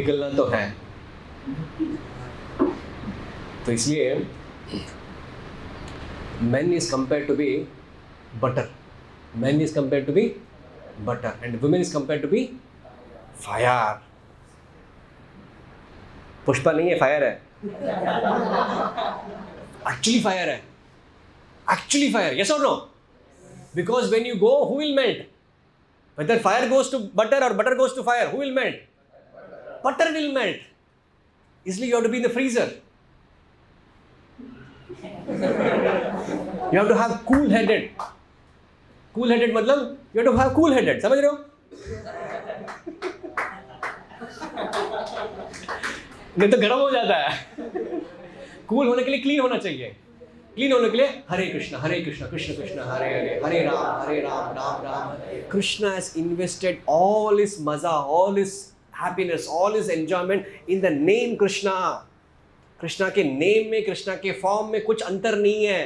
पिघलना तो है। तो इसलिए men is compared to be butter, men is compared to be butter and women is compared to be fire. Pushpa नहीं है, फायर है, actually fire है, actually fire, yes or no? Because when you go, who will melt? Whether fire goes to butter or butter goes to fire, who will melt? Butter will melt. Isliye you have to be in the freezer. You have to have cool-headed. Cool-headed मतलब you have to have cool-headed. समझ रहे हो? नहीं तो गर्म हो जाता है। कूल होने के लिए क्लीन होना चाहिए। क्लीन होने के लिए हरे कृष्णा कृष्ण कृष्ण हरे हरे, हरे राम राम राम हरे। Krishna has invested all his maza, all his happiness, all his enjoyment in the name Krishna. Krishna के नेम में, कृष्णा के फॉर्म में कुछ अंतर नहीं है।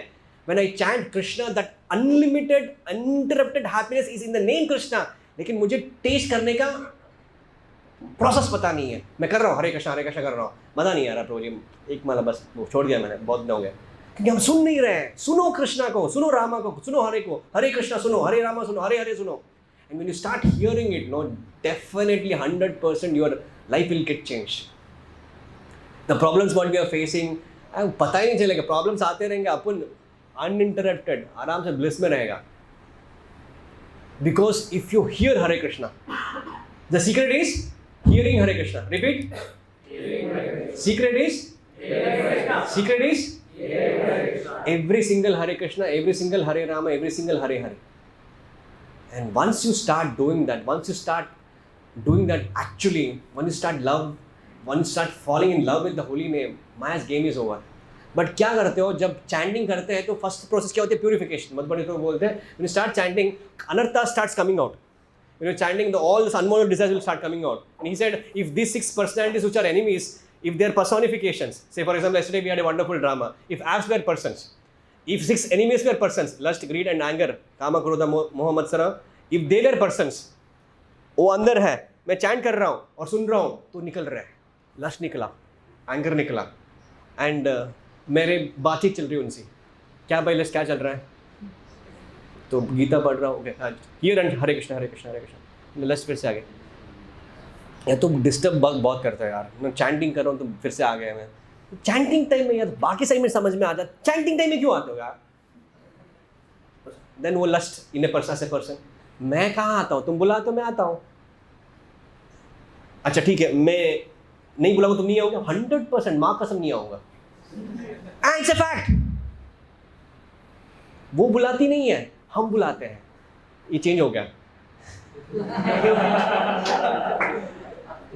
When I chant Krishna, that unlimited, uninterrupted happiness is in the name Krishna. लेकिन मुझे टेस्ट करने का प्रोसेस पता नहीं है। मैं कर रहा हूँ हरे कृष्णा कर रहा हूँ, मजा नहीं आ रहा प्रभु जी, एक माला बस वो छोड़ दिया मैंने, बहुत दिन हो गया, क्योंकि हम सुन नहीं रहे हैं। सुनो कृष्णा को, सुनो रामा को, सुनो हरे को, हरे कृष्णा सुनो, हरे रामा सुनो, हरे हरे सुनो। And when you start hearing it, no, definitely 100% your life will get changed. The problems what we are facing, पता ही नहीं चलेगा, प्रॉब्लम्स आते रहेंगे, अपन अनइंटरप्टेड आराम से ब्लिस में रहेगा। Because if you hear Hare Krishna, the secret is hearing Hare Krishna. Repeat. Secret is secret is every single Hare Krishna, every single Hare Rama, every single Hare Hare. And once you start doing that, actually, when you start falling in love with the holy name, Maya's game is over. But क्या करते हो जब chanting करते हैं तो first process क्या होती है? प्यूरिफिकेशन। मधुबनी तो बोलते हैं when you start chanting, anartha starts coming out. When you're chanting, all this unwanted desires will start coming out. And he said, if these 6 personalities which are enemies, if they are personifications, say for example, yesterday we had a wonderful drama. If apps were persons, if 6 enemies were persons, lust, greed and anger, kama, krodha, moha, matsara, if they were persons, वो अंदर है, मैं chant कर रहा हूँ और सुन रहा हूँ तो निकल रहा है, लस्ट निकला, एंगर निकला, एंड मेरे बातचीत चल रही है उनसे, क्या भाई लस्ट क्या चल रहा है? तो गीता पढ़ रहा हूँ, hear and Hare Krishna lust फिर से आ गए। या तो डिस्टर्ब बहुत करता है यार, मैं चैंटिंग कर रहा हूँ तो फिर से आ गया मैं। चैंटिंग टाइम में यार बाकी सही में समझ में आ जाता, चैंटिंग टाइम में क्यों आते हो यार? देन वो लस्ट इन ए पर्सन से पर्सन, मैं कहाँ आता हूँ? तुम बुला तो मैं आता हूँ। अच्छा ठीक है, मैं नहीं बुलाऊंगा तुम नहीं आओगे? 100% माँ कसम नहीं आऊंगा। It's a fact. वो बुलाती नहीं है, हम बुलाते हैं। ये चेंज हो गया।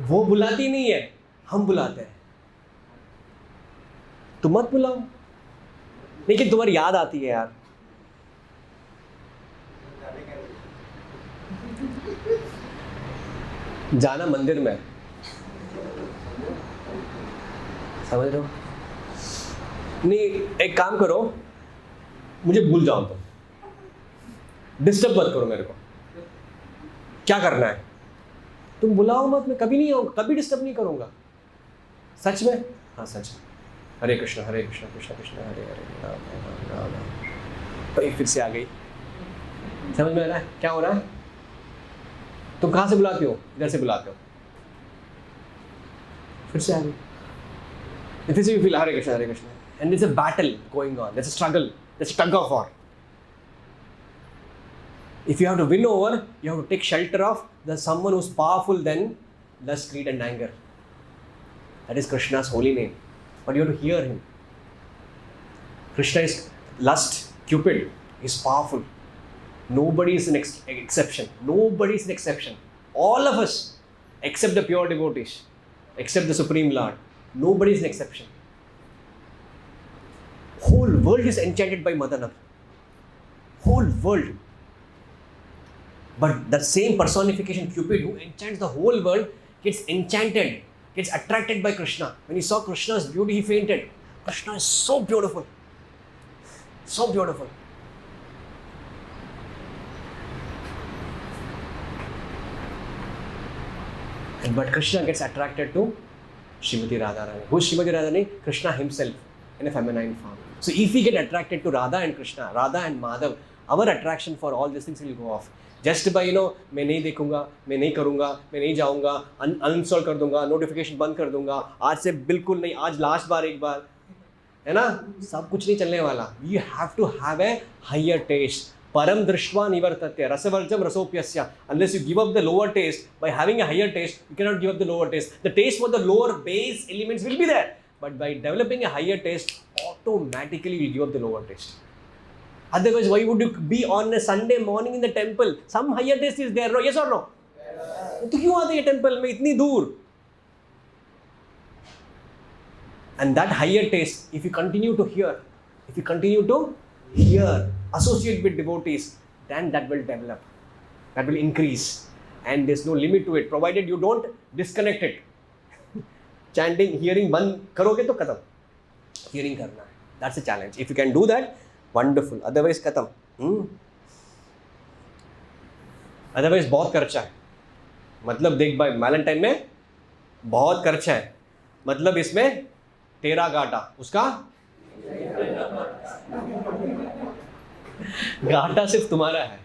वो बुलाती नहीं है, हम बुलाते हैं। तुम मत बुलाओ, लेकिन तुम्हारी याद आती है यार। जाना मंदिर में, समझ रहे हो? नहीं, एक काम करो, मुझे भूल जाओ तो डिस्टर्ब मत करो मेरे को। क्या करना है? तुम बुलाओ मत, मैं कभी नहीं आऊँगा, कभी डिस्टर्ब नहीं करूँगा। सच में? हाँ सच। हरे कृष्ण कृष्ण कृष्ण हरे हरे, राम राम राम राम। तो फिर से आ गई। समझ में आ रहा है क्या हो रहा है? तुम कहाँ से बुलाते हो? इधर से बुलाते हो, फिर से आ गई। If you feel Hare Krishna, and there's a battle going on, there's a struggle, there's a tug of war. If you have to win over, you have to take shelter of someone who's powerful than lust, greed and anger. That is Krishna's holy name. But you have to hear him. Krishna is lust, Cupid is powerful. Nobody is an exception. Nobody is an exception. All of us, except the pure devotees, except the Supreme Lord, nobody is an exception. Whole world is enchanted by Madana. Whole world. But that same personification, Cupid, who enchants the whole world, gets enchanted, gets attracted by Krishna. When he saw Krishna's beauty, he fainted. Krishna is so beautiful. So beautiful. But Krishna gets attracted to Srimati Radharani. Who is Srimati Radharani? Krishna himself in a feminine form. So if we get attracted to Radha and Krishna, Radha and Madhav, our attraction for all these things will go off. Just by मैं नहीं देखूंगा, मैं नहीं करूंगा, मैं नहीं जाऊंगा, uninstall कर दूंगा, notification बंद कर दूंगा, आज से बिल्कुल नहीं, आज लास्ट बार एक बार, है ना? सब कुछ नहीं चलने वाला. You have to have a higher taste. Param drishtva nivartatya rasavarjam rasopyasya. Unless you give up the lower taste, by having a higher taste, you cannot give up the lower taste. The taste for the lower base elements will be there. But by developing a higher taste, automatically you will give up the lower taste. Otherwise, why would you be on a Sunday morning in the temple? Some higher taste is there, no? Yes or no? तो क्यों आते हैं temple में इतनी दूर? And that higher taste, if you continue to hear, associate with devotees, then that will develop, that will increase, and there's no limit to it, provided you don't disconnect it. Chanting, hearing बंद करोगे तो खत्म. Hearing करना है. That's a challenge. If you can do that, wonderful. Otherwise खत्म. Otherwise बहुत खर्चा है. मतलब देख भाई, वैलेंटाइन में बहुत खर्चा है. मतलब इसमें तेरा घाटा, उसका घाटा सिर्फ तुम्हारा है.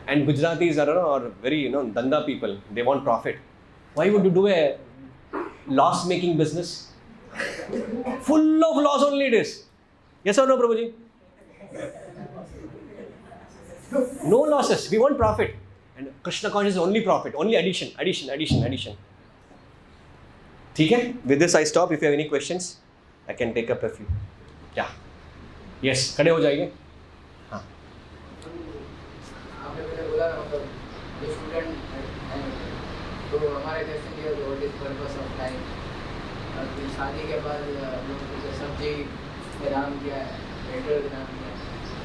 And Gujaratis are very danda people. They want profit. Why would you do a loss-making business? Full of loss only it is. Yes or no, Prabhuji? No losses. We want profit. And Krishna consciousness is only profit, only addition. Okay? With this I stop. If you have any questions, I can take up a few. Yeah. Yes. खड़े हो जाइए. हाँ. आपने पहले बोला ना, मतलब जो स्टूडेंट हैं तो हमारे जैसे कि what is purpose of life. फिर शादी के बाद लोग सब्जी का दाम क्या है, पेट्रोल का दाम क्या है.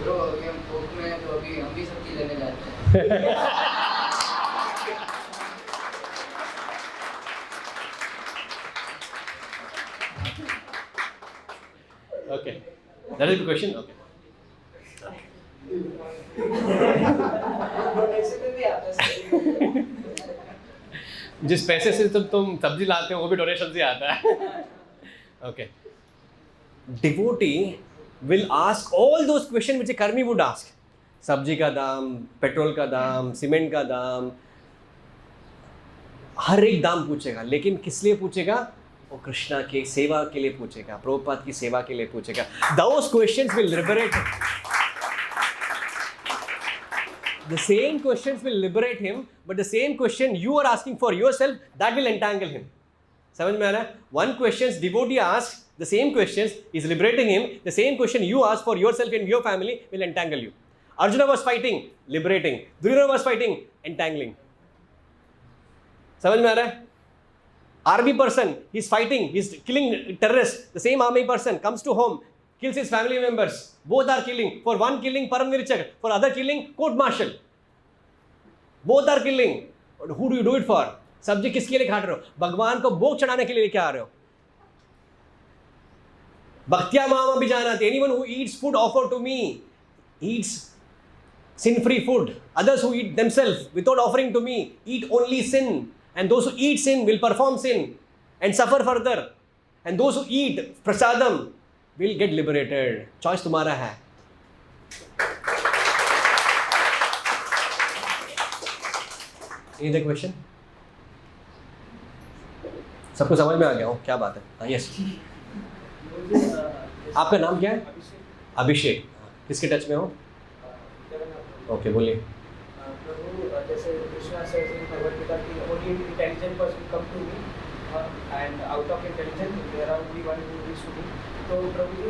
ब्रो अभी हम थोक में हैं तो अभी हम भी सब्जी लेने जाते हैं. Okay. That is the question? Okay. जिस पैसे से तुम सब्जी लाते हो वो भी डोनेशन से आता है. Okay. Devotee will ask all those questions which a karmi would ask. सब्जी का दाम, पेट्रोल का दाम, सीमेंट का दाम, हर एक दाम पूछेगा. लेकिन किस लिए पूछेगा? वो कृष्णा के सेवा के लिए पूछेगा, प्रभुपाद की सेवा के लिए पूछेगा. Those questions will liberate him. The same questions will liberate him, but the same question you are asking for yourself, that will entangle him. समझ में आ रहा है? One question devotee asks, the same questions is liberating him. The same question you ask for yourself and your family will entangle you. Arjuna was fighting, liberating. Duryodhana was fighting, entangling. समझ में आ रहा है? Army person, he's fighting, he's killing terrorists. The same army person comes to home, kills his family members. Both are killing. For one killing, Param Nirichak. For other killing, court martial. Both are killing. But who do you do it for? सब्जी किसके लिए खा रहे हो? भगवान को भोग चढ़ाने के लिए लेके आ रहे हो. भक्त्या माम अभिजानाति. Anyone who eats food offered to me eats sin-free food. Others who eat themselves without offering to me eat only sin. And those who eat sin will perform sin and suffer further. And those who eat prasadam will get liberated. Choice तुम्हारा है. Any other question? सबको समझ में आ गया हो? क्या बात है? हाँ, यस. आपका नाम क्या है? अभिषेक. किसके टच में हो? ओके, बोलिए. जैसे कृष्णा says in Bhagavad-gita कि only intelligent person come to me and out of intelligence there are only one who is to me. तो प्रभु जी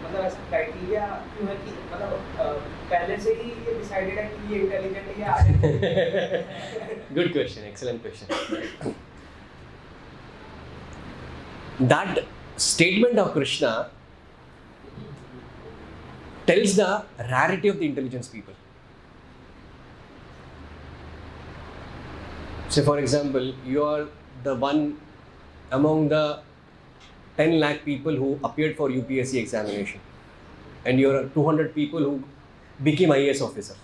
मतलब ऐसा क्राइटेरिया क्यों है कि मतलब पहले से ही ये डिसाइडेड है कि ये इंटेलिजेंट है या आगे? Good question, excellent question. That statement of Krishna tells the rarity of the intelligence people. Say for example, you are the one among the 10 lakh people who appeared for UPSC examination, and you are 200 people who became IAS officer.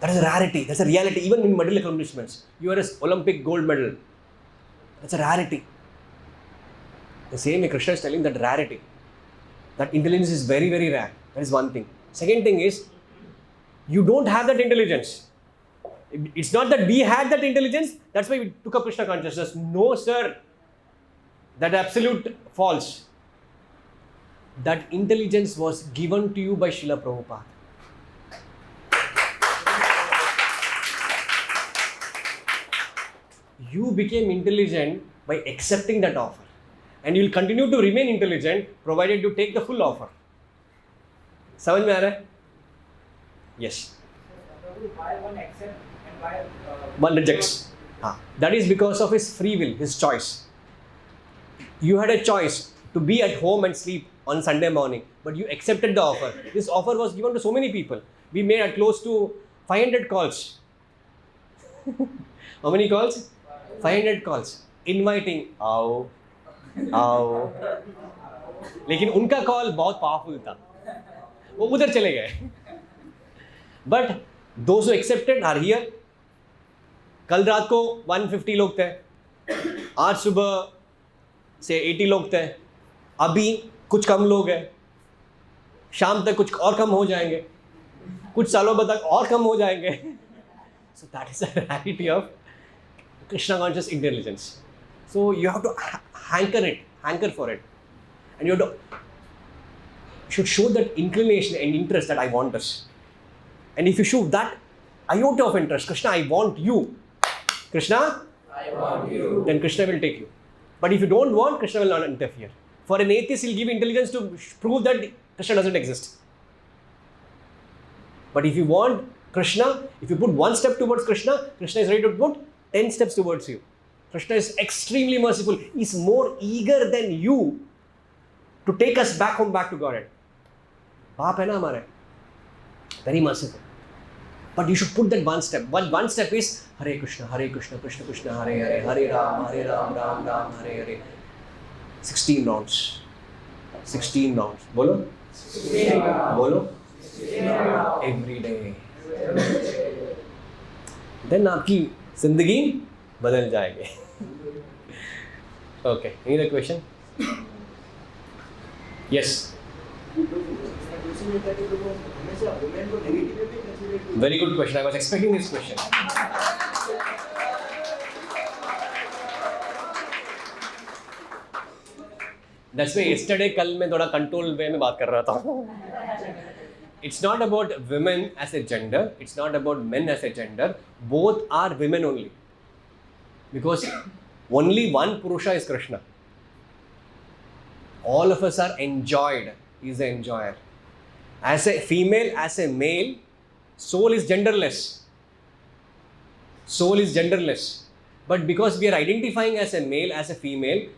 That is a rarity. That's a reality. Even in medal accomplishments, you are an Olympic gold medal. That's a rarity. The same way Krishna is telling that rarity. That intelligence is very, very rare. That is one thing. Second thing is, you don't have that intelligence. It's not that we had that intelligence, that's why we took up Krishna consciousness. No, sir. That absolute false. That intelligence was given to you by Srila Prabhupada. You became intelligent by accepting that offer. And you will continue to remain intelligent provided you take the full offer. समझ में आ रहा है? Yes. Why one accepts and why one rejects? That is because of his free will, his choice. You had a choice to be at home and sleep on Sunday morning, but you accepted the offer. This offer was given to so many people. We made close to 500 calls. How many calls? 500 calls. Inviting, आओ, आओ. लेकिन उनका call बहुत powerful था. वो उधर चले गए. But those who accepted are here. कल रात को 150 लोग थे. आज सुबह से 80 लोग थे. अभी कुछ कम लोग हैं. शाम तक कुछ और कम हो जाएंगे. कुछ सालों बाद तक और कम हो जाएंगे. So that is the reality of Krishna conscious intelligence. So you have to hanker for it. And you should show that inclination and interest that I want this. And if you show that iota of interest, Krishna, I want you. Krishna, I want you. Then Krishna will take you. But if you don't want, Krishna will not interfere. For an atheist, he'll give intelligence to prove that Krishna doesn't exist. But if you want Krishna, if you put one step towards Krishna, Krishna is ready to put 10 steps towards you. Krishna is extremely merciful. He's more eager than you to take us back home, back to Godhead. Baap hai na hamare. Very merciful. But you should put that one step. One step is Hare Krishna, Krishna Krishna, Hare Hare, Hare Ram, Ram Ram, Hare Hare. 16 rounds. 16 rounds. Bolo? 16 rounds. Bolo? 16 rounds. Every day. Then आपकी जिंदगी बदल जाएगी. Okay. Any other question? Yes. Very good question. I was expecting this question. That's why yesterday, कल मैं थोड़ा control way में बात कर रहा था. It's not about women as a gender. It's not about men as a gender. Both are women only. Because only one Purusha is Krishna. All of us are enjoyed. He is the enjoyer. As a female, as a male, soul is genderless. Soul is genderless. But because we are identifying as a male, as a female,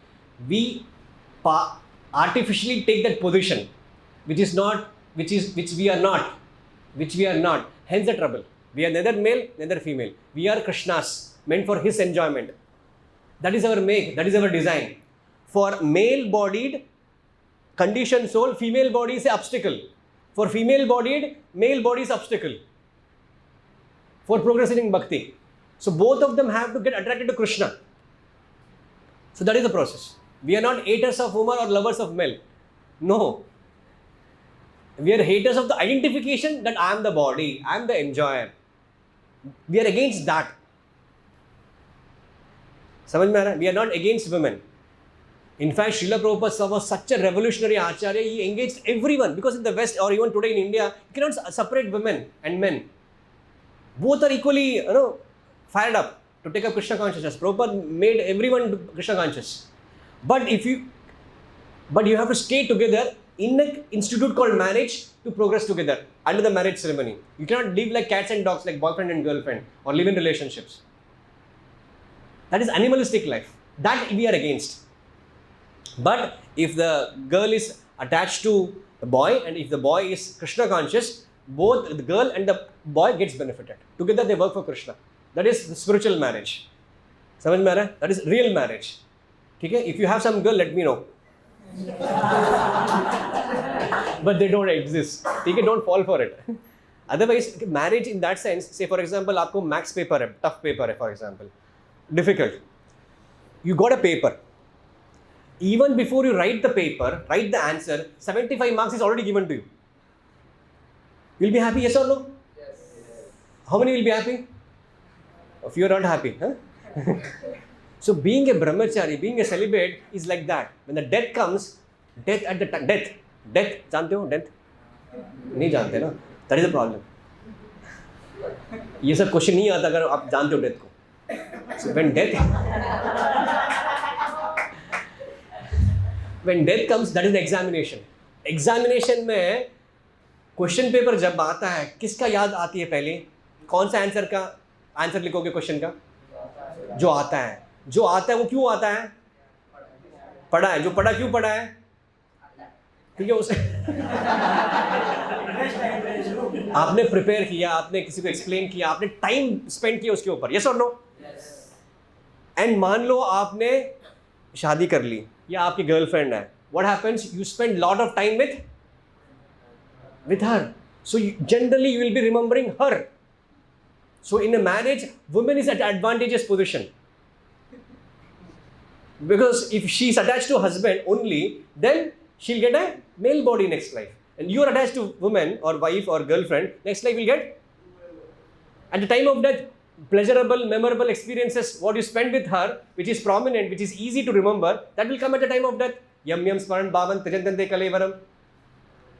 we artificially take that position, which we are not. Hence the trouble. We are neither male, neither female. We are Krishnas, meant for his enjoyment. That is our make, that is our design. For male-bodied, conditioned soul, female body is an obstacle. For female-bodied, male body is obstacle. For progressing in Bhakti. So both of them have to get attracted to Krishna. So that is the process. We are not haters of woman or lovers of male. No. We are haters of the identification that I am the body, I am the enjoyer. We are against that. समझ में आ रहा है? We are not against women. In fact, Srila Prabhupada was such a revolutionary acharya. He engaged everyone, because in the West or even today in India, you cannot separate women and men. Both are equally, fired up to take up Krishna consciousness. Prabhupada made everyone Krishna conscious. But you have to stay together in an institute called marriage to progress together under the marriage ceremony. You cannot live like cats and dogs, like boyfriend and girlfriend, or live in relationships. That is animalistic life. That we are against. But if the girl is attached to the boy, and if the boy is Krishna conscious, both the girl and the boy gets benefited. Together they work for Krishna. That is the spiritual marriage. समझ में आ रहा है? That is real marriage. ठीक है? If you have some girl, let me know. But they don't exist. ठीक है? Don't fall for it. Otherwise marriage in that sense, से for example आपको मैथ्स पेपर है, टफ पेपर है for example, difficult, you got a paper, even before you write the paper, write the answer, 75 marks is already given to you. You'll be happy, yes or no? Yes. How many will be happy? A few are not happy, huh? So being a brahmachari, being a celibate is like that. When the death comes, death at the time, death, जानते हो death? नहीं जानते ना, that is the problem. ये सब question नहीं आता अगर आप जानते हो डेथ को. So when death comes, that is the examination. Examination में क्वेश्चन पेपर जब आता है, किसका याद आती है पहले? कौन सा आंसर लिखोगे क्वेश्चन का? जो आता है. जो आता है वो क्यों आता है? पढ़ा है. जो पढ़ा क्यों पढ़ा है? क्योंकि उसे आपने प्रिपेयर किया, आपने किसी को एक्सप्लेन किया, आपने टाइम स्पेंड किया उसके ऊपर. यस और नो? एंड मान लो आपने शादी कर ली या आपकी गर्लफ्रेंड है. What happens? You spend lot of time with her, so generally you will be remembering her. So in a marriage, woman is at advantageous position, because if she is attached to husband only, then she'll get a male body next life, and you are attached to woman or wife or girlfriend, next life will get at the time of death pleasurable, memorable experiences what you spend with her, which is prominent, which is easy to remember, that will come at the time of death. Yam yam smaran bhavan trijantante kalevaram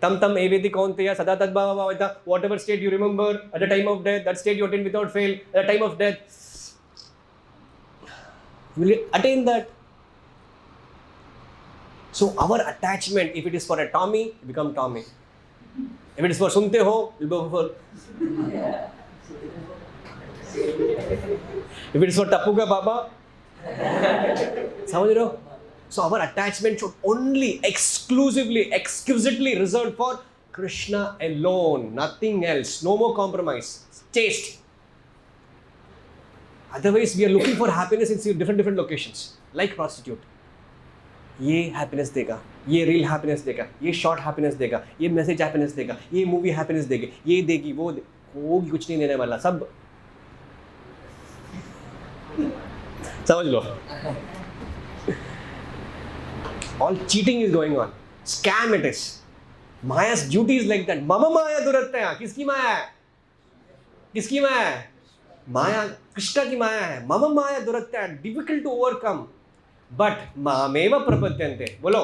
tam tam evedi kaunteya sada tad bhavavavita. Whatever state you remember at the time of death, that state you attain without fail at the time of death, you will attain that. So our attachment, if it is for a Tommy, become Tommy. If it is for sunte ho, it will go for if it is for Tappu ka Baba, समझ रहे हो? So our attachment should only exclusively, exquisitely reserved for Krishna alone, nothing else. No more compromise. Chaste. Otherwise, we are looking for happiness in different locations, like prostitute. ये happiness देगा, ये real happiness देगा, ये short happiness देगा, ये message happiness देगा, ये movie happiness देगी, ये देगी, वो होगी, कुछ नहीं देने वाला, सब समझ लो. All cheating is going on. Scam it is. Maya's duty is like that. Mama Maya दुरत्या. किसकी माया है? किसकी माया है? माया कृष्ण की माया है. Mama Maya दुरत्या. Difficult to overcome. But मामेव प्रपद्यन्ते. बोलो.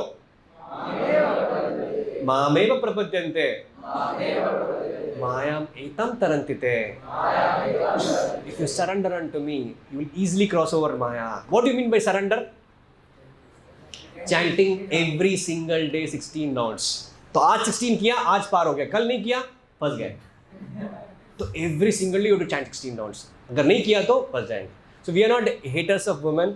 मामेव प्रपद्यन्ते. मायाम एतम तरन्तिते. If you surrender unto me, you will easily cross over Maya. What do you mean by surrender? Chanting every single day 16 rounds. तो आज 16 किया, आज पार हो गया. कल नहीं किया, फंस गए. तो every single day you have to chant 16 rounds. अगर नहीं किया तो फंस जाएंगे. So we are not haters of women.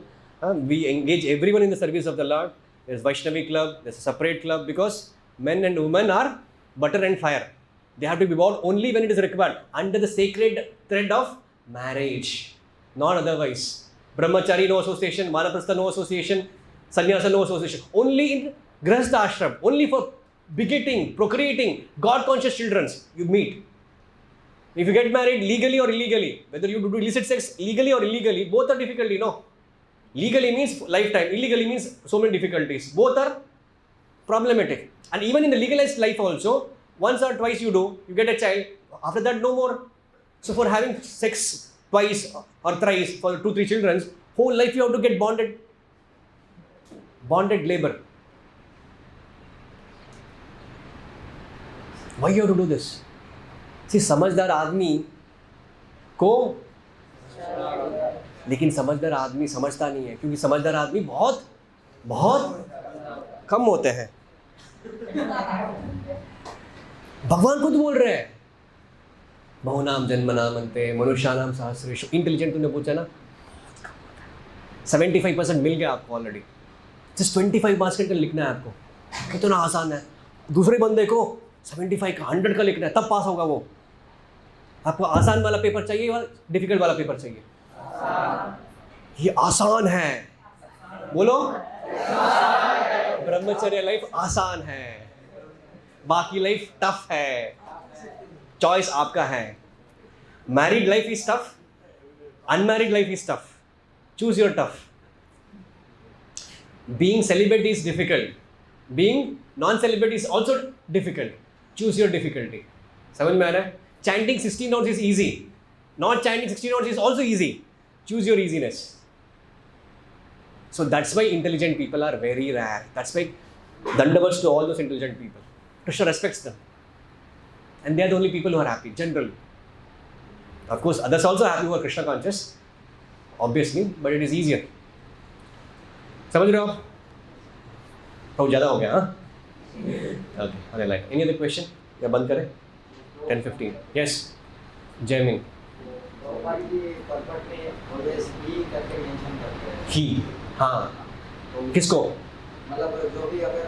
We engage everyone in the service of the Lord. There's Vaishnavi club. There's a separate club, because men and women are butter and fire. They have to be born only when it is required, under the sacred thread of marriage, not otherwise. Brahmachari no association, Vanaprastha no association, Sannyasa no association. Only in Grihastha ashram, only for begetting, procreating, God-conscious children you meet. If you get married legally or illegally, whether you do illicit sex legally or illegally, both are difficulty, no? Legally means lifetime, illegally means so many difficulties. Both are problematic. And even in the legalized life also, once or twice you do, you get a child, after that no more. So for having sex twice or thrice for 2-3 children, whole life you have to get bonded labor. Why you have to do this? See, समझदार आदमी को, लेकिन समझदार आदमी समझता नहीं है, क्योंकि समझदार आदमी बहुत कम होते हैं. भगवान खुद बोल रहे हैं, बहुनाम जन्मनाम अन्ते मनुष्यानाम सहस्रेषु. इंटेलिजेंट तुमने पूछा ना, 75% मिल गया आपको ऑलरेडी. जस्ट 25 मार्क्स का लिखना है आपको. कितना आसान है. दूसरे बंदे को 75 का 100 का लिखना है, तब पास होगा वो. आपको आसान वाला पेपर चाहिए या डिफिकल्ट वाला पेपर चाहिए? ये आसान है. बोलो. ब्रह्मचर्य लाइफ आसान है, बाकी लाइफ टफ है. चॉइस आपका है. Married life is tough, unmarried life is tough. Choose your tough. Being celibate is difficult. Being non-celibate is also difficult. Choose your difficulty. समझ में आ रहा है? Chanting 16 notes is easy. Not chanting 16 notes is also easy. Choose your easiness. So that's why intelligent people are very rare. That's why dandavats to all those intelligent people. Krishna respects them. And they are the only people who are happy, generally. Of course, others also happy who are Krishna conscious, obviously, but it is easier. समझ रहे हो आप? बहुत ज़्यादा हो गया, हाँ? Okay, अरे लाइक. Any other question? या बंद करें? 10:15. Yes, Jaimin. He, हाँ. किसको? मतलब जो भी अगर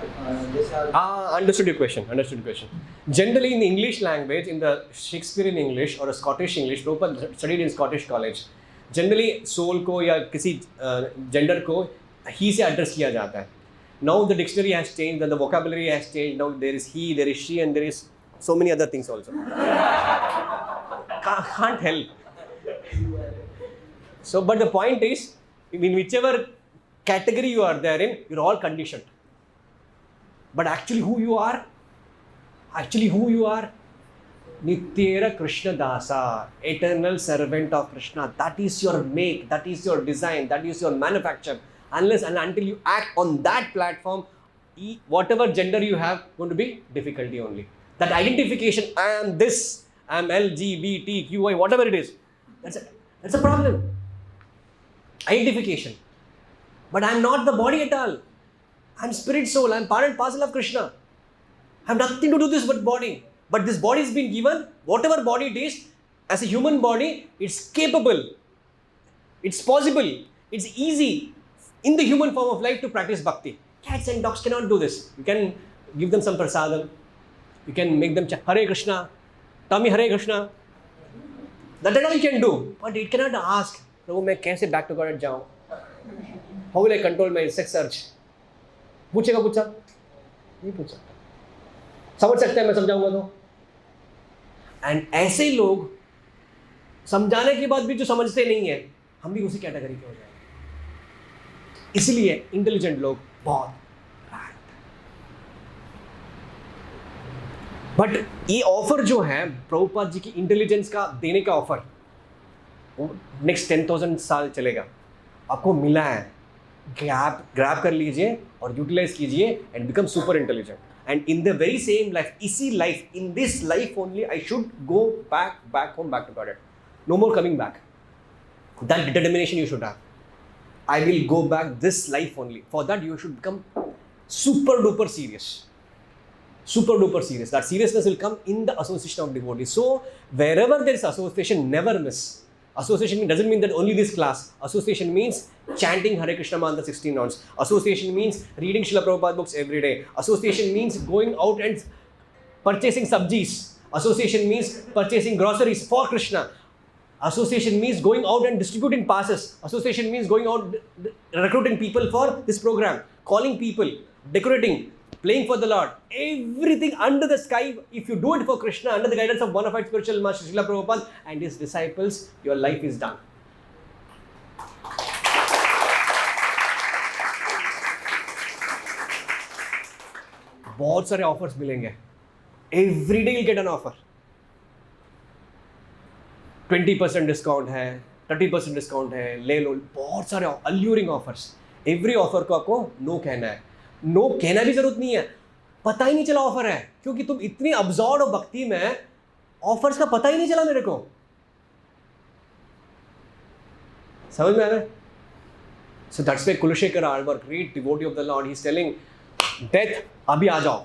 जैसे Understood your question. Generally in the English language, in the Shakespearean English or a Scottish English, Prabhupada studied in Scottish college. Generally soul को या किसी gender को he से address किया जाता है. Now the dictionary has changed, the vocabulary has changed. Now there is he, there is she, and there is so many other things also. Can't help. So, but the point is, in whichever category you are there in, you're all conditioned. But actually who you are, Nityera Krishna Dasa, eternal servant of Krishna. That is your make, that is your design, that is your manufacture. Unless and until you act on that platform, whatever gender you have, going to be difficulty only. That identification, I am this, I am LGBTQI, whatever it is, that's a problem. Identification. But I am not the body at all. I am spirit soul, I am part and parcel of Krishna. I have nothing to do this with body. But this body has been given, whatever body it is, as a human body, it's capable, it's possible, it's easy in the human form of life to practice bhakti. Cats and dogs cannot do this. You can give them some prasadam, you can make them Hare Krishna, Tommy Hare Krishna. That all you can do. But it cannot ask, Prabhu, मैं कैसे back to God जाऊँ? How will I control my sex urge? पूछेगा पूछा? नहीं पूछा. समझ सकते हैं मैं समझाऊंगा तो? एंड ऐसे लोग समझाने के बाद भी जो समझते नहीं है, हम भी उसी कैटेगरी के हो जाएंगे. इसलिए इंटेलिजेंट लोग बहुत रैर. बट ये ऑफर जो है प्रभुपाद जी की इंटेलिजेंस का देने का ऑफर, नेक्स्ट 10,000 साल चलेगा. आपको मिला है, ग्रैब कर लीजिए और यूटिलाइज कीजिए and become super intelligent. And in the very same life, in this life only, I should go back home, back to Godhead. No more coming back. That determination you should have. I will go back this life only. For that, you should become super duper serious. Super duper serious. That seriousness will come in the association of devotees. So, wherever there is association, never miss. Association doesn't mean that only this class. Association means chanting Hare Krishna mantra 16 rounds. Association means reading Srila Prabhupada books every day. Association means going out and purchasing sabjis. Association means purchasing groceries for Krishna. Association means going out and distributing passes. Association means going out recruiting people for this program, calling people, decorating, playing for the Lord. Everything under the sky, if you do it for Krishna, under the guidance of bona fide spiritual master Srila Prabhupada and his disciples, your life is done. बहुत सारे offers मिलेंगे. Every day you get an offer. 20% discount है, 30% discount है, ले लो. बहुत सारे अल्यूरिंग offers. Every offer को आपको नो कहना है. नो कहना भी जरूरत नहीं है, पता ही नहीं चला ऑफर है, क्योंकि तुम इतनी अब्सॉर्ब हो भक्ति में, ऑफर्स का पता ही नहीं चला मेरे को. समझ में आ रहा है? So that's why Kulashekara Alvar, great devotee of the Lord, he's telling, death अभी आ जाओ,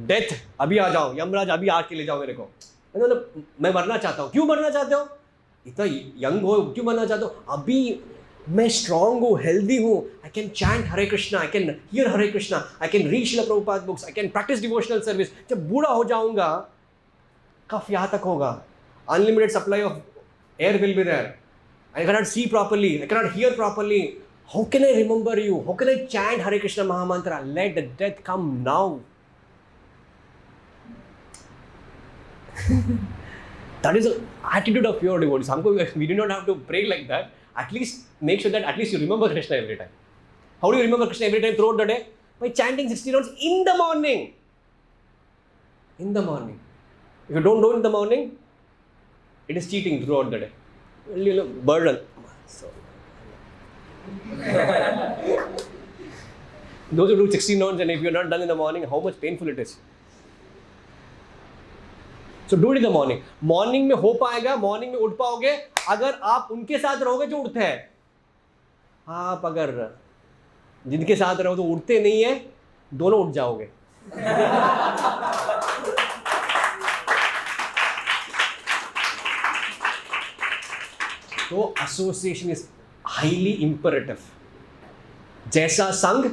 डेथ अभी आ जाओ, यमराज अभी आके ले जाओ मेरे को. मैं मरना चाहता हूँ. क्यों मरना चाहते हो? इतना यंग हो, क्यों मरना चाहते हो? अभी मैं स्ट्रांग हूँ, हेल्दी हूँ. I can chant Hare Krishna, I can hear Hare Krishna, I can read Srila Prabhupada books, I can practise devotional service. जब बूढ़ा हो जाऊंगा, कफ यहाँ तक होगा. Unlimited supply of air will be there. I can not see properly, I can not hear properly. How can I remember you? How can I chant Hare Krishna Mahamantra? Let the death come now. That is the attitude of pure devotees. हमको we do not have to pray like that. At least make sure that at least you remember Krishna every time. How do you remember Krishna every time throughout the day? By chanting 60 rounds in the morning. In the morning. If you don't do it in the morning, it is cheating throughout the day. Burden. Those who do 16 rounds and if you are not done in the morning, how much painful it is. So do it in the morning. Morning में हो पाएगा, morning में उठ पाओगे अगर आप उनके साथ रहोगे जो उठते हैं. आप अगर जिनके साथ रहो तो उठते नहीं है, दोनों उठ जाओगे. तो एसोसिएशन इज हाईली इंपरेटिव. जैसा संग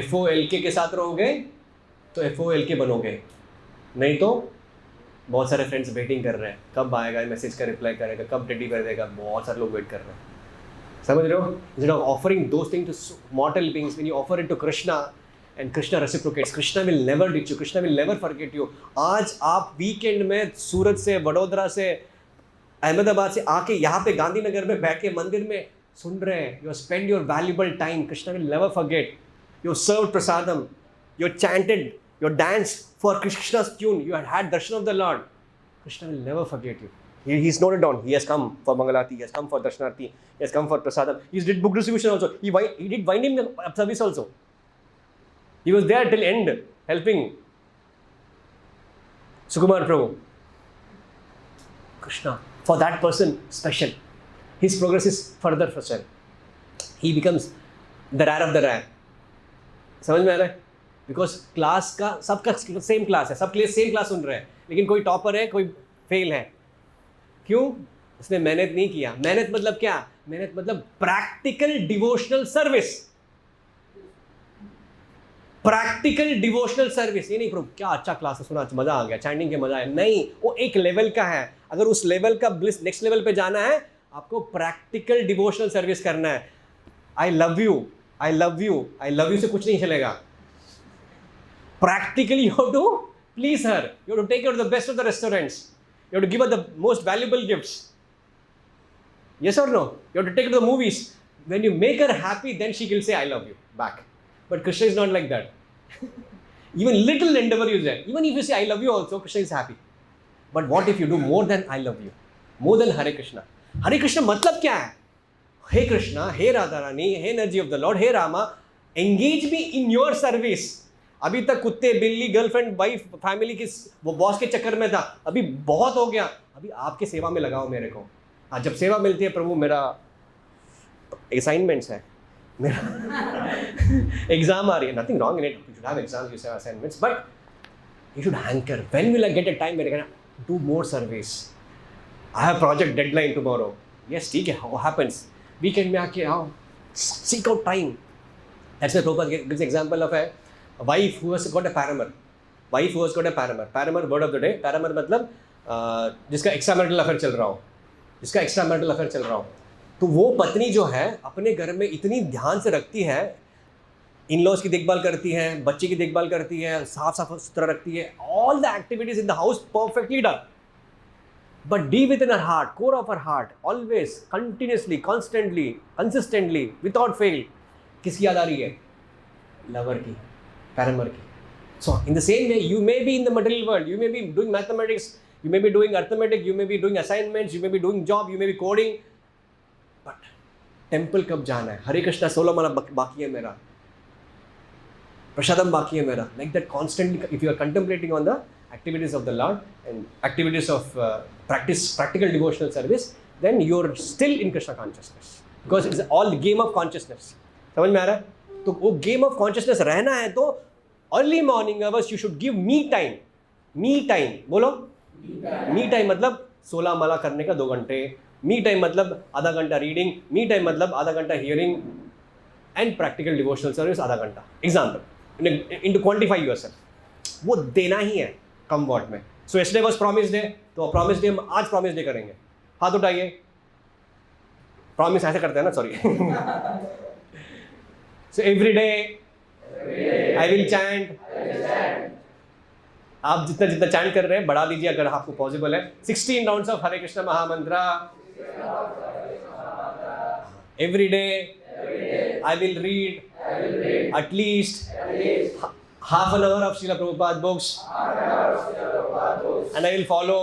FOLK के साथ रहोगे तो FOLK बनोगे. नहीं तो बहुत सारे फ्रेंड्स वेटिंग कर रहे हैं, कब आएगा मैसेज का रिप्लाई करेगा, कब रेडी कर देगा. बहुत सारे लोग वेट कर रहे हैं. समझ रहे हो? Instead of offering those things to mortal beings, when you offer it to Krishna and Krishna reciprocates, Krishna will never ditch you, Krishna will never forget you. आज आप वीकेंड में सूरत से, वडोदरा से, अहमदाबाद से आके यहाँ पे गांधीनगर में बैठ के मंदिर में सुन रहे हैं. You have spent your valuable time. Krishna will never forget. You served prasadam, you chanted, you danced for Krishna's tune, you had darshan of the Lord. Krishna will never forget you. He's noted down. He has come for Mangalati, he has come for Darshanarti, he has come for prasadam. He did book distribution also. He did winding service also. He was there till end, helping Sukumar Prabhu. Krishna, for that person, special. His progress is further special. He becomes the rare of the rare. समझ में आ रहा है? Because class का सबका same class है, सब same class सुन रहे हैं, लेकिन कोई टॉपर है, कोई फेल है. क्यों? उसने मेहनत नहीं किया. मेहनत मतलब क्या? मेहनत मतलब practical devotional service. Practical devotional service. ये नहीं प्रभु क्या अच्छा क्लास है, सुना मजा आ गया, चैंटिंग के मजा आया. नहीं, वो एक लेवल का है. अगर उस लेवल का ब्लिस नेक्स्ट लेवल पे जाना है, आपको प्रैक्टिकल डिवोशनल सर्विस करना है. I love you, I love you, I love you से कुछ नहीं चलेगा. Practically, you have to please her. You have to take her to the best of the restaurants. You have to give her the most valuable gifts. Yes or no? You have to take her to the movies. When you make her happy, then she will say, I love you back. But Krishna is not like that. Even little endeavor you say. Even if you say, I love you also, Krishna is happy. But what if you do more than I love you? More than Hare Krishna. Hare Krishna मतलब क्या है? Hey Krishna, hey Radharani, hey energy of the Lord, hey Rama, engage me in your service. अभी तक कुत्ते, बिल्ली, girlfriend, wife, family की वो boss के चक्कर में था. अभी बहुत हो गया. अभी आपके सेवा में लगाओ मेरे को. हाँ, जब सेवा मिलती है प्रभु, मेरा असाइनमेंट्स है, मेरा एग्जाम आ रही है. Nothing wrong in it. You should have exams, you have assignments, but you should hanker. When will I get a time where I can do more service? I have project deadline tomorrow. Yes, ठीक है, what happens? Weekend में आके आओ, seek out time. That's why Prabhupada gives example of a wife who has got a paramour. Wife who has got a paramour. Paramour, word of the day. Paramour मतलब जिसका extra marital affair चल रहा हो, जिसका extra marital affair चल रहा हो. तो वो पत्नी जो है अपने घर में इतनी ध्यान से रखती है, इन लॉज की देखभाल करती है, बच्चे की देखभाल करती है, साफ सुथरा रखती है. All the activities in the house perfectly done. But deep within her heart, core of her heart, always, continuously, constantly, consistently, without fail, किसकी याद आ रही है? लवर की, पैरामर की. So in the same way, you may be in the material world, you may be doing mathematics, you may be doing arithmetic, you may be doing assignments, you may be doing job, you may be coding, but temple कब जाना है? हरे कृष्णा 16 माला बाकी है मेरा, प्रसादम बाकी है मेरा. Like that constantly, if you are contemplating on the activities of the Lord and activities of practical devotional service, then you are still in Krishna consciousness, because it's all the game of consciousness. समझ में आ रहा है? तो वो game of consciousness रहना है तो early morning hours you should give me time. Me time बोलो. मी टाइम मतलब 16 माला करने का 2 घंटे. मी टाइम मतलब आधा घंटा रीडिंग. मी टाइम मतलब आधा घंटा hearing and practical devotional service आधा घंटा. Example in to quantify yourself. वो देना ही है come what may. So yesterday was promise day, तो प्रॉमिस डे हम आज प्रॉमिस डे करेंगे. हाथ उठाइए. प्रॉमिस ऐसे करते हैं ना, sorry. So every day I will chant आप जितना जितना चैंट कर रहे हैं बढ़ा दीजिए अगर आपको पॉसिबल है। 16 राउंड्स ऑफ हरे कृष्णा महामंत्र every day. I will read at least half an hour of Srila Prabhupada books, and I will follow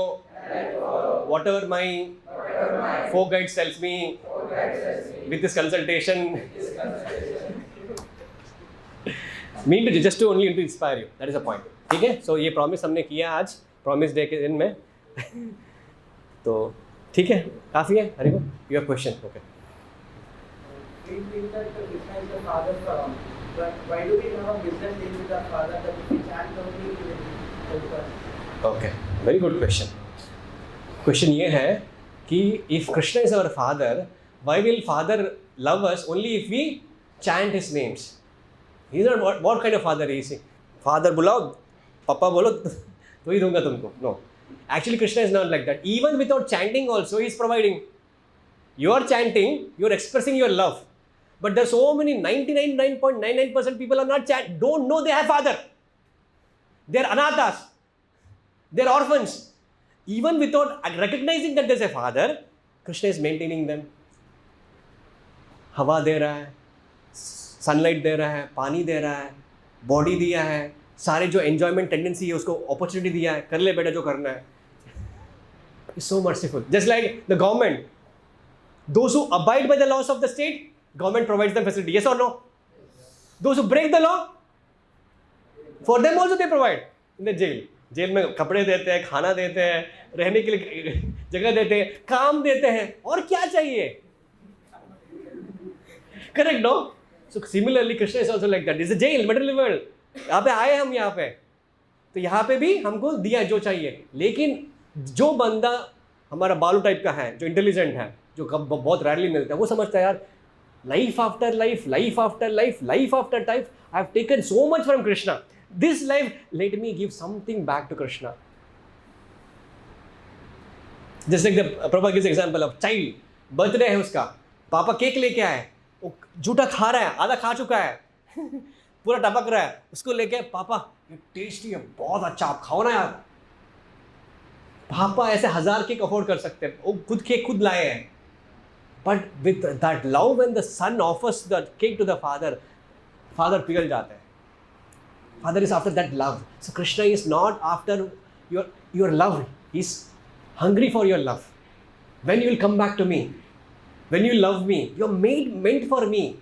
whatever my four guides tells me with this consultation. Mean to just to only to inspire you. That is the point. ठीक है? So ये promise हमने किया आज promise day के दिन में। तो ठीक है, काफी है। हरि बोल। Your question, okay. We think that Krishna is the father from, but why do we have a business deal with our father that if we chant only he will help us? Okay, very good question. Question ये है कि if Krishna is our father, why will father love us only if we chant his names? He's not what kind of father is he? Father बुलाओ, पापा बोलो तो ही दूंगा तुमको. No. Actually Krishna is not like that. Even without chanting also he is providing. You are chanting, you are expressing your love. But there are so many 99.99% people are not don't know they have father. They are anathas. They are orphans. Even without recognizing that there is a father, Krishna is maintaining them. हवा दे रहा है, sunlight दे रहा है, पानी दे रहा है, body दिया है, सारे जो एंजॉयमेंट टेंडेंसी है उसको अपॉर्चुनिटी दिया है, कर ले बेटा जो करना है. It's so merciful. Just like the government, those who abide by the laws of the state, government provides them facility. Yes or no? Those who break the law, for them also they provide in the jail. Jail में कपड़े देते हैं, खाना देते हैं, रहने के लिए जगह देते हैं, काम देते हैं, और क्या चाहिए? Correct, no? So similarly, Krishna is also like that. This is a jail, material world. यहाँ पे आए हम यहाँ पे, तो यहाँ पे भी हमको दिया जो चाहिए. लेकिन जो बंदा हमारा बालू टाइप का है, जो इंटेलिजेंट है, जो बहुत रैरली मिलता है, वो समझता है यार life after life, life after life, life after life, I have taken so much from Krishna. This life let me give something back to Krishna. जैसे Prabhupada gives example of child, birthday है उसका, पापा केक लेके आए, वो झूठा खा रहा है, आधा खा चुका है, पूरा टपक रहा है, उसको लेके पापा ये टेस्टी है, बहुत अच्छा, आप खाओ ना यार. पापा ऐसे 1000 केक अफोर्ड कर सकते हैं, वो खुद केक खुद लाए हैं. But with that love when the son offers the cake to the father, father पिघल जाते हैं. Father is after that love. So Krishna is not after your love, he is hungry for your love. When you will come back to me, when you love me, you are meant for me.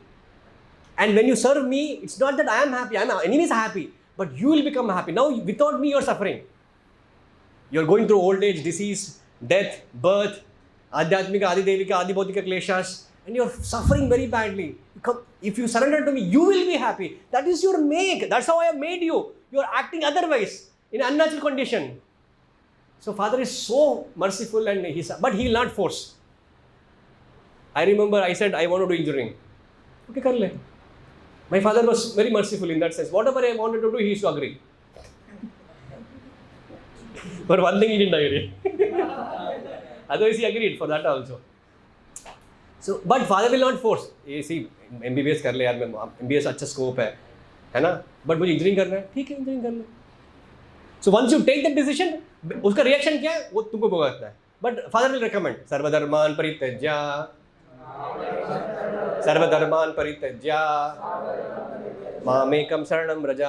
And when you serve me, it's not that I am happy, enemies are happy, but you will become happy. Now, without me, you are suffering. You are going through old age, disease, death, birth, adhyatmika, adidevika, adibodhika kleshas, and you are suffering very badly. If you surrender to me, you will be happy. That is your make. That's how I have made you. You are acting otherwise, in an unnatural condition. So, Father is so merciful, and but he will not force. I remember I said, I want to do engineering. Okay, kar le. My father was very merciful in that sense. Whatever I wanted to do, he used to agree. For one thing, he didn't agree. Otherwise, he agreed for that also. So, but father will not force. You see, MBBS कर ले यार, MBBS अच्छा scope है ना? But मुझे engineering करना है, ठीक है, engineering कर ले. So once you take that decision, उसका reaction क्या है, वो तुमको भुगतना है. But father will recommend. सर्वधर्मान परित्यज्य, सर्वधर्मान परित्यज्य, मामेकम शरणं व्रज.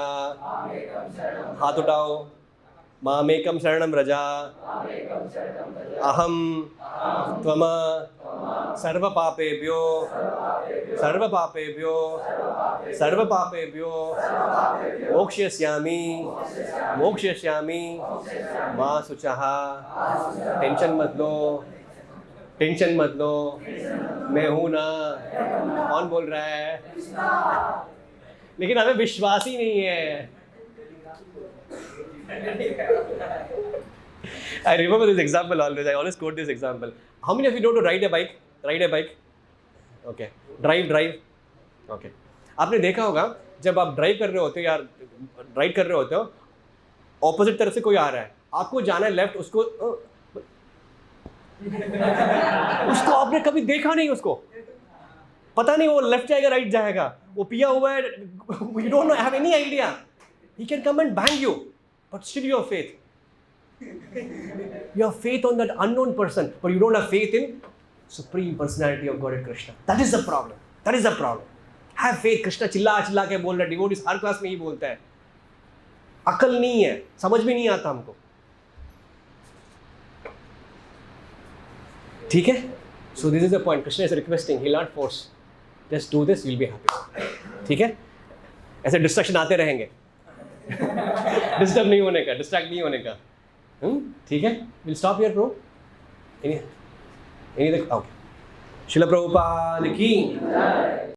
हाथ उठाओ. मामेकम शरणं व्रज. अहम त्वम सर्वपापेभ्यो सर्वपापेभ्यो सर्वपापेभ्यो मोक्ष्यस्यामि मोक्ष्यस्यामि मा शुचः. टेंशन मत लो, टेंशन मत लो, मैं हूं ना. कौन बोल रहा है? लेकिन हमें विश्वास ही नहीं है. I remember this example always. I always quote this example. How many of you know to ride a bike? Ride a bike. Okay. Drive. Okay. आपने देखा होगा जब आप ड्राइव कर रहे होते हो, यार राइड कर रहे होते हो, ऑपोजिट तरफ से कोई आ रहा है, आपको जाना है लेफ्ट, उसको आपने कभी देखा नहीं, उसको पता नहीं वो लेफ्ट जाएगा राइट जाएगा, वो पिया हुआ है, you don't know, have any idea. He can come and bang you. but still you have faith. You have faith on that unknown person, but you don't have faith in Supreme Personality of Godhead Krishna. That is the problem. That is the problem. Have faith. Krishna चिल्ला चिल्ला के बोल रहा है, devotees हर class में ही बोलता है. अकल नहीं है, समझ भी नहीं आता हमको. ठीक है? So this is the point. Krishna is requesting. He'll not force. Just do this, you'll be happy. ठीक है? ऐसे डिस्ट्रैक्शन आते रहेंगे. डिस्टर्ब नहीं होने का, डिस्ट्रैक्ट नहीं होने का. ठीक है? We'll stop here, bro. Any other? Okay. Srila Prabhupada ki.